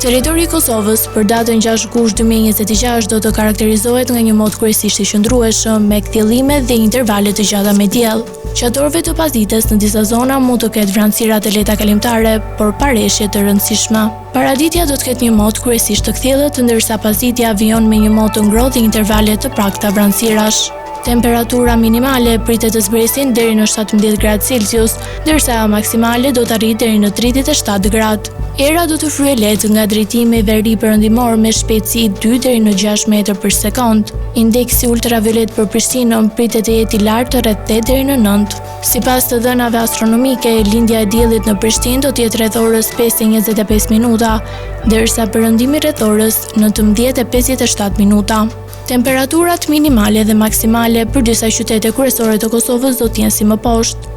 Territori i Kosovës për datën 6 gusht 2026 do të karakterizohet nga një mod kryesisht i qëndrueshëm me kthjellime dhe intervale të gjata me diell. Qatorëve të pasdites në disa zona mund të ketë vranësira të lehta kalimtare, por pareshje të rëndësishme. Paraditja do të ketë një mod kryesisht të kthjellët, ndërsa pasditja vijon me një mod të ngrohtë dhe intervale të pakta vranësirash. Temperatura minimale pritet të zbresin deri në 17 gradë Celsius, ndërsa maksimale do të arrijë deri në 37 gradë. Era do të fryejë lehtë nga drejtimi veri perëndimor me shpejtësi 2 deri në 6 metër për sekond. Indeksi ultraviolet për Prishtinën pritet të jetë i lartë rreth 8 deri në 9. Sipas të dhënave astronomike, lindja e diellit në Prishtinë do të jetë rreth orës 5:25 minuta, ndërsa perëndimi rreth orës 19:57 minuta. Temperaturat minimale dhe maksimale për disa qytete kryesore të Kosovës do të jenë si më poshtë.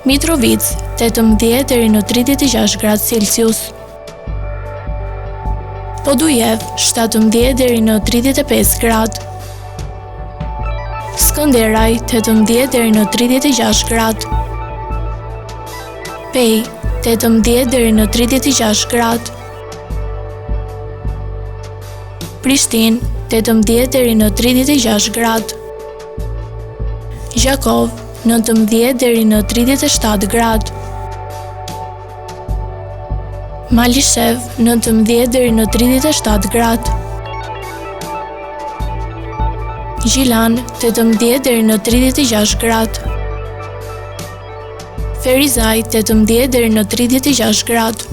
Mitrovica 18 deri në 36 gradë Celsius. Podujev 17 deri në 35 gradë. Skënderaj 18 deri në 36 gradë. Pej 18 deri në 36 gradë. Prishtinë 18 deri në 36 gradë. Gjakov 19 deri në 37 gradë. Malishev 19 deri në 37 gradë. Gjilan 18 deri në 36 gradë. Ferizaj 18 deri në 36 gradë.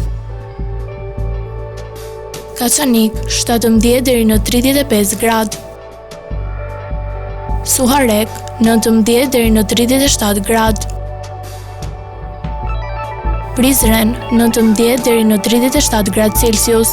Kaçanik 17 deri në 35 gradë. Suharek 19 deri në 37 gradë. Prizren 19 deri në 37 gradë Celsius.